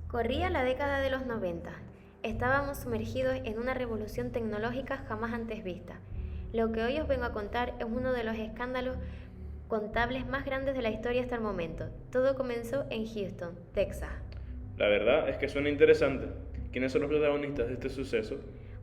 Corría la década de los 90. Estábamos sumergidos en una revolución tecnológica jamás antes vista. Lo que hoy os vengo a contar es uno de los escándalos contables más grandes de la historia hasta el momento. Todo comenzó en Houston, Texas. La verdad es que suena interesante. ¿Quiénes son los protagonistas de este suceso?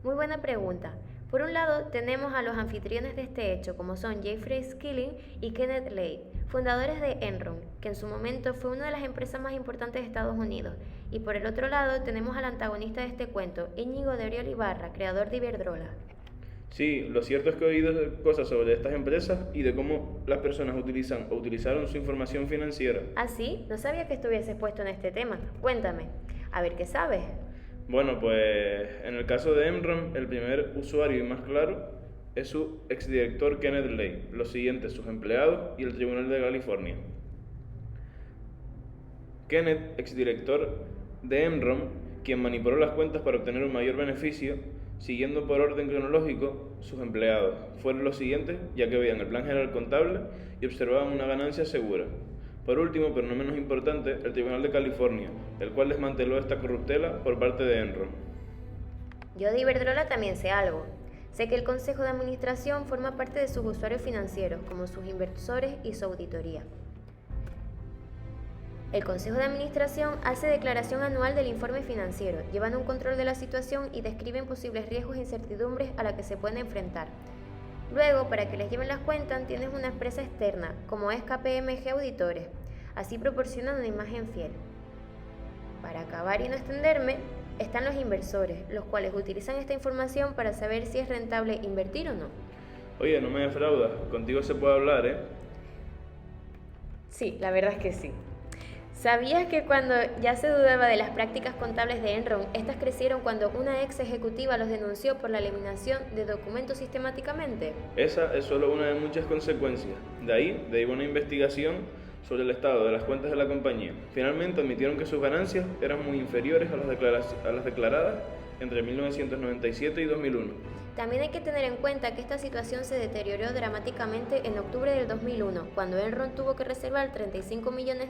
Muy buena pregunta. Por un lado, tenemos a los anfitriones de este hecho, como son Jeffrey Skilling y Kenneth Lay, fundadores de Enron, que en su momento fue una de las empresas más importantes de Estados Unidos. Y por el otro lado, tenemos al antagonista de este cuento, Íñigo de Oriol Ibarra, creador de Iberdrola. Sí, lo cierto es que he oído cosas sobre estas empresas y de cómo las personas utilizan o utilizaron su información financiera. ¿Ah, sí? No sabía que estuvieses puesto en este tema. Cuéntame, a ver qué sabes. Bueno, pues en el caso de Enron, el primer usuario y más claro es su exdirector Kenneth Lay, los siguientes sus empleados y el Tribunal de California. Kenneth, exdirector de Enron, quien manipuló las cuentas para obtener un mayor beneficio, siguiendo por orden cronológico, sus empleados fueron los siguientes, ya que veían el plan general contable y observaban una ganancia segura. Por último, pero no menos importante, el Tribunal de California, el cual desmanteló esta corruptela por parte de Enron. Yo de Iberdrola también sé algo. Sé que el Consejo de Administración forma parte de sus usuarios financieros, como sus inversores y su auditoría. El Consejo de Administración hace declaración anual del informe financiero, llevan un control de la situación y describen posibles riesgos e incertidumbres a las que se pueden enfrentar. Luego, para que les lleven las cuentas, tienes una empresa externa, como es KPMG Auditores. Así proporcionan una imagen fiel. Para acabar y no extenderme, están los inversores, los cuales utilizan esta información para saber si es rentable invertir o no. Oye, no me defraudas, contigo se puede hablar, ¿eh? Sí, la verdad es que sí. ¿Sabías que cuando ya se dudaba de las prácticas contables de Enron, estas crecieron cuando una ex ejecutiva los denunció por la eliminación de documentos sistemáticamente? Esa es solo una de muchas consecuencias. De ahí derivó una investigación sobre el estado de las cuentas de la compañía. Finalmente admitieron que sus ganancias eran muy inferiores a las declaradas entre 1997 y 2001. También hay que tener en cuenta que esta situación se deterioró dramáticamente en octubre del 2001, cuando Enron tuvo que reservar $35 millones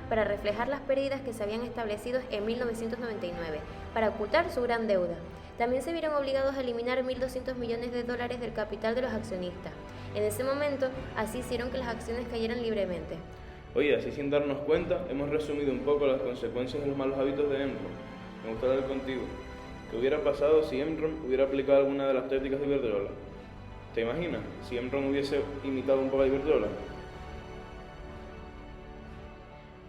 para reflejar las pérdidas que se habían establecido en 1999, para ocultar su gran deuda. También se vieron obligados a eliminar $1.200 millones del capital de los accionistas. En ese momento, así hicieron que las acciones cayeran libremente. Oye, así sin darnos cuenta, hemos resumido un poco las consecuencias de los malos hábitos de Enron. Me gustaría hablar contigo. ¿Qué hubiera pasado si Enron hubiera aplicado alguna de las tácticas de Iberdrola? ¿Te imaginas? Si Enron hubiese imitado un poco a Iberdrola.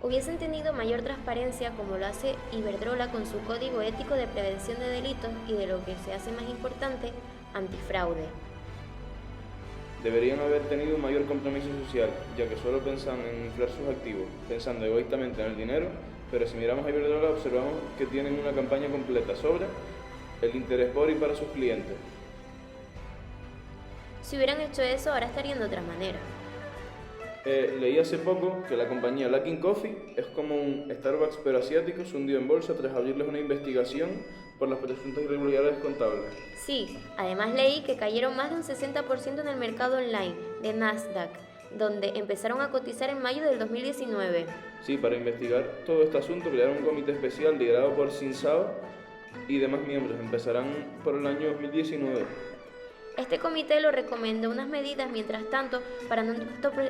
Hubiesen tenido mayor transparencia como lo hace Iberdrola con su código ético de prevención de delitos y, de lo que se hace más importante, antifraude. Deberían haber tenido un mayor compromiso social, ya que solo pensan en inflar sus activos, pensando egoístamente en el dinero, pero si miramos a Iberdrola observamos que tienen una campaña completa sobre el interés por y para sus clientes. Si hubieran hecho eso, ahora estarían de otra manera. Leí hace poco que la compañía Luckin Coffee es como un Starbucks pero asiático, se hundió en bolsa tras abrirles una investigación por las presuntas irregularidades contables. Sí, además leí que cayeron más de un 60% en el mercado online de Nasdaq, donde empezaron a cotizar en mayo del 2019. Sí, para investigar todo este asunto crearon un comité especial liderado por Sinsao y demás miembros. Empezarán por el año 2019. Este comité lo recomendó unas medidas, mientras tanto, para no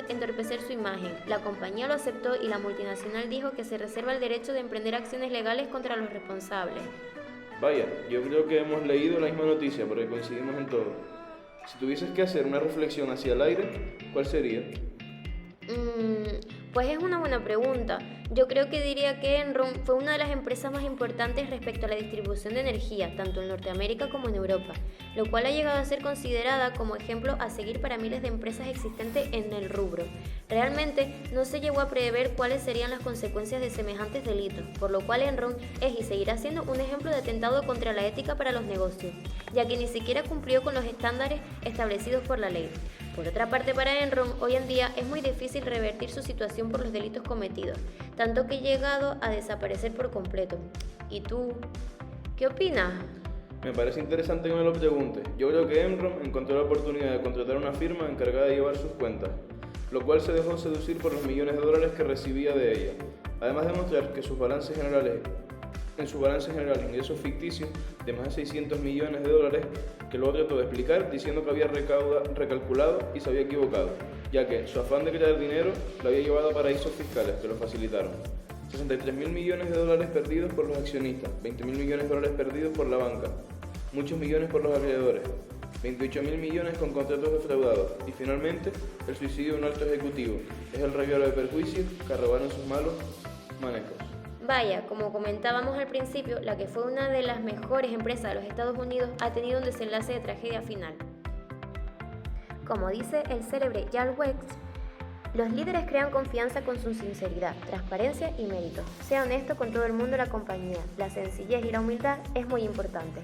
entorpecer su imagen. La compañía lo aceptó y la multinacional dijo que se reserva el derecho de emprender acciones legales contra los responsables. Vaya, yo creo que hemos leído la misma noticia porque coincidimos en todo. Si tuvieses que hacer una reflexión hacia el aire, ¿cuál sería? Pues es una buena pregunta. Yo creo que diría que Enron fue una de las empresas más importantes respecto a la distribución de energía, tanto en Norteamérica como en Europa, lo cual ha llegado a ser considerada como ejemplo a seguir para miles de empresas existentes en el rubro. Realmente no se llegó a prever cuáles serían las consecuencias de semejantes delitos, por lo cual Enron es y seguirá siendo un ejemplo de atentado contra la ética para los negocios, ya que ni siquiera cumplió con los estándares establecidos por la ley. Por otra parte, para Enron, hoy en día es muy difícil revertir su situación por los delitos cometidos, tanto que ha llegado a desaparecer por completo. ¿Y tú? ¿Qué opinas? Me parece interesante que me lo preguntes. Yo creo que Enron encontró la oportunidad de contratar una firma encargada de llevar sus cuentas, lo cual se dejó seducir por los millones de dólares que recibía de ella, además de mostrar que sus balances generales en su balance general ingresos ficticios de más de 600 millones de dólares, que luego trató de explicar diciendo que había recalculado y se había equivocado, ya que su afán de crear dinero lo había llevado a paraísos fiscales que lo facilitaron. 63.000 millones de dólares perdidos por los accionistas, 20.000 millones de dólares perdidos por la banca, muchos millones por los acreedores, 28.000 millones con contratos defraudados y finalmente el suicidio de un alto ejecutivo. Es el regalo de perjuicios que arrobaron sus malos manejos. Vaya, como comentábamos al principio, la que fue una de las mejores empresas de los Estados Unidos ha tenido un desenlace de tragedia final. Como dice el célebre Jarl Wex, los líderes crean confianza con su sinceridad, transparencia y mérito. Sea honesto con todo el mundo de la compañía. La sencillez y la humildad es muy importante.